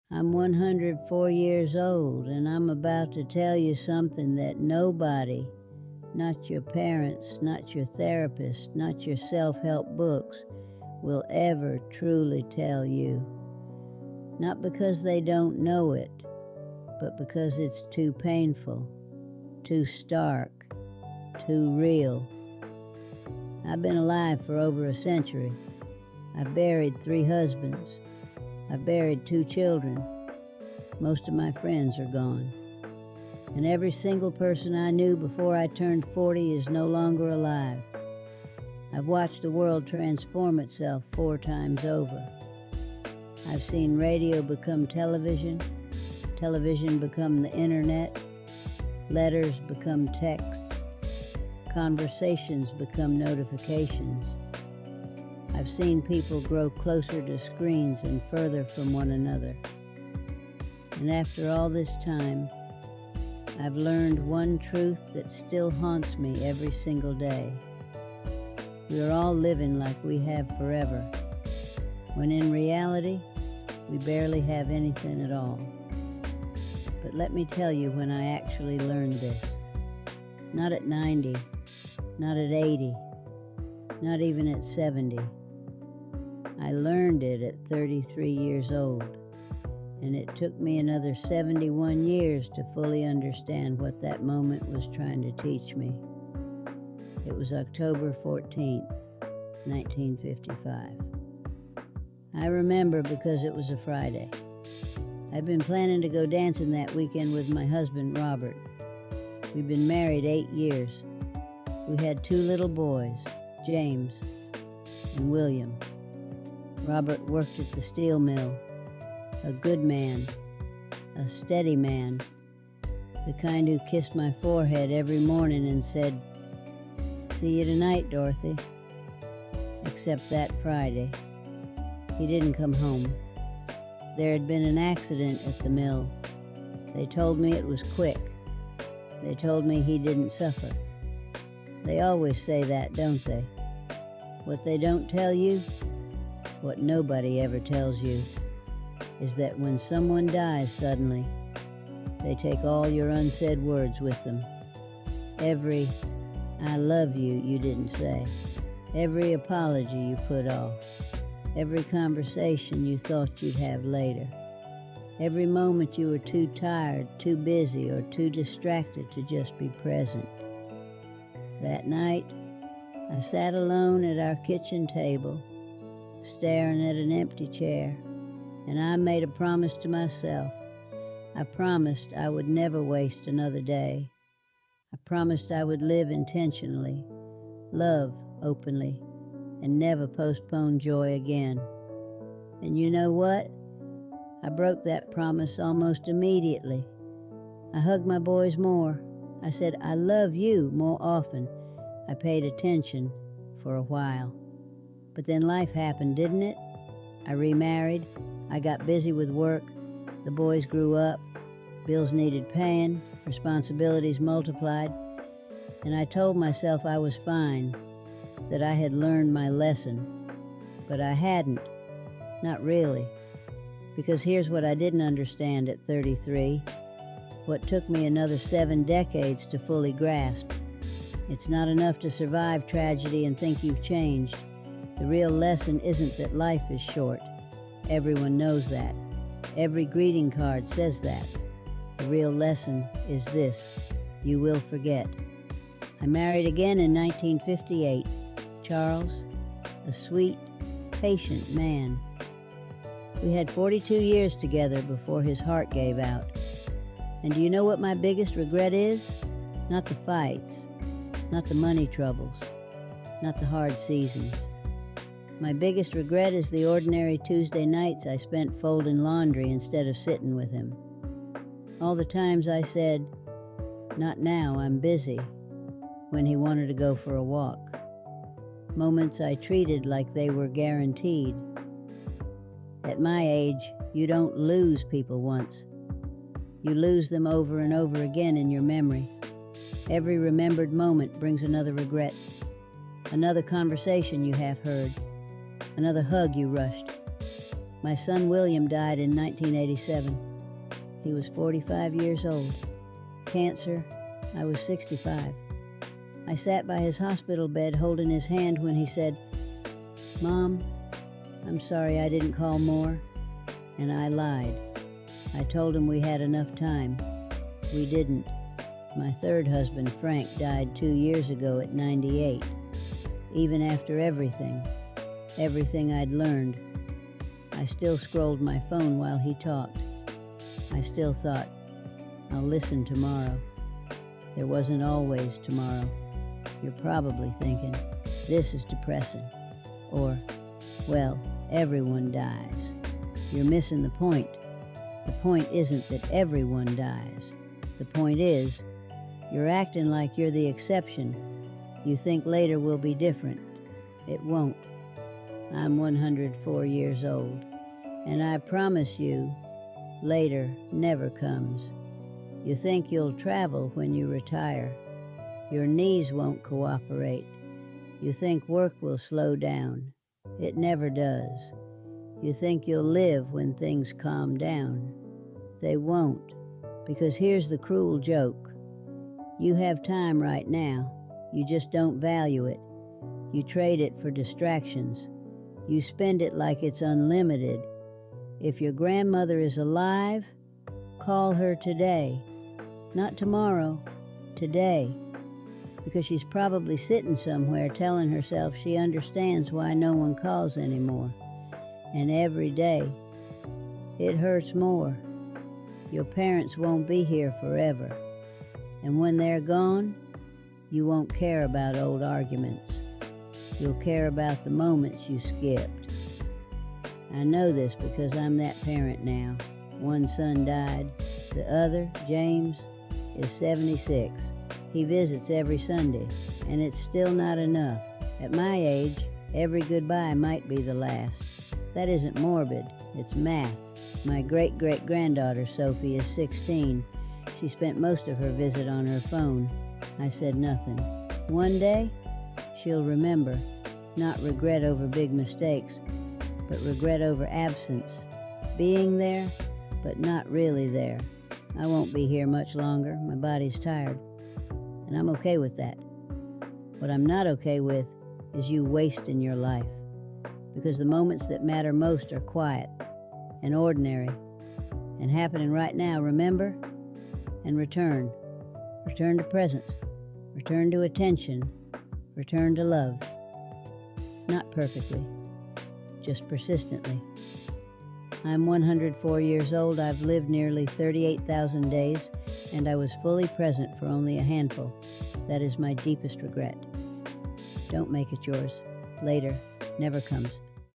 I'm 104 years old, and I'm about to tell you something that nobody, not your parents, not your therapist, not your self-help books, will ever truly tell you. Not because they don't know it, but because it's too painful, too stark, too real. I've been alive for over a century. I've buried 3 husbands. I've buried 2 children. Most of my friends are gone. And every single person I knew before I turned 40 is no longer alive. I've watched the world transform itself 4 times over. I've seen radio become television, television become the internet, letters become texts, conversations become notifications. I've seen people grow closer to screens and further from one another. And after all this time, I've learned one truth that still haunts me every single day. We are all living like we have forever, when in reality, we barely have anything at all. But let me tell you when I actually learned this. Not at 90, not at 80, not even at 70. I learned it at 33 years old, and it took me another 71 years to fully understand what that moment was trying to teach me. It was October 14th, 1955. I remember because it was a Friday. I'd been planning to go dancing that weekend with my husband, Robert. We'd been married 8 years. We had 2 little boys, James and William. Robert worked at the steel mill, a good man, a steady man, the kind who kissed my forehead every morning and said, "See you tonight, Dorothy." Except that Friday. He didn't come home. There had been an accident at the mill. They told me it was quick. They told me he didn't suffer. They always say that, don't they? What they don't tell you, what nobody ever tells you, is that when someone dies suddenly, they take all your unsaid words with them. Every "I love you" you didn't say. Every apology you put off. Every conversation you thought you'd have later. Every moment you were too tired, too busy, or too distracted to just be present. That night, I sat alone at our kitchen table, staring at an empty chair, and I made a promise to myself. I promised I would never waste another day. I promised I would live intentionally, love openly, and never postpone joy again. And you know what? I broke that promise almost immediately. I hugged my boys more. I said, "I love you" more often. I paid attention for a while. But then life happened, didn't it? I remarried. I got busy with work. The boys grew up. Bills needed paying. Responsibilities multiplied. And I told myself I was fine, that I had learned my lesson. But I hadn't. Not really. Because here's what I didn't understand at 33. What took me another 7 decades to fully grasp. It's not enough to survive tragedy and think you've changed. The real lesson isn't that life is short. Everyone knows that. Every greeting card says that. The real lesson is this: you will forget. I married again in 1958. Charles, a sweet, patient man. We had 42 years together before his heart gave out. And do you know what my biggest regret is? Not the fights, not the money troubles, not the hard seasons. My biggest regret is the ordinary Tuesday nights I spent folding laundry instead of sitting with him. All the times I said, "Not now, I'm busy," when he wanted to go for a walk. Moments I treated like they were guaranteed. At my age, you don't lose people once. You lose them over and over again in your memory. Every remembered moment brings another regret, another conversation you half heard, another hug you rushed. My son William died in 1987. He was 45 years old. Cancer, I was 65. I sat by his hospital bed holding his hand when he said, "Mom, I'm sorry I didn't call more." And I lied. I told him we had enough time. We didn't. My third husband, Frank, died 2 years ago at 98. Even after everything I'd learned, I still scrolled my phone while he talked. I still thought, I'll listen tomorrow. There wasn't always tomorrow. You're probably thinking, this is depressing. Or, well, everyone dies. You're missing the point. The point isn't that everyone dies. The point is, you're acting like you're the exception. You think later will be different. It won't. I'm 104 years old, and I promise you, later never comes. You think you'll travel when you retire. Your knees won't cooperate. You think work will slow down. It never does. You think you'll live when things calm down. They won't, because here's the cruel joke. You have time right now. You just don't value it. You trade it for distractions. You spend it like it's unlimited. If your grandmother is alive, call her today. Not tomorrow, today. Because she's probably sitting somewhere telling herself she understands why no one calls anymore. And every day, it hurts more. Your parents won't be here forever. And when they're gone, you won't care about old arguments. You'll care about the moments you skipped. I know this because I'm that parent now. One son died. The other, James, is 76. He visits every Sunday, and it's still not enough. At my age, every goodbye might be the last. That isn't morbid, it's math. My great-great-granddaughter, Sophie, is 16. She spent most of her visit on her phone. I said nothing. One day, she'll remember, not regret over big mistakes, but regret over absence. Being there, but not really there. I won't be here much longer. My body's tired. And I'm okay with that. What I'm not okay with is you wasting your life. Because the moments that matter most are quiet and ordinary and happening right now, remember? And return. Return to presence. Return to attention. Return to love. Not perfectly, just persistently. I'm 104 years old. I've lived nearly 38,000 days, and I was fully present for only a handful. That is my deepest regret. Don't make it yours. Later never comes.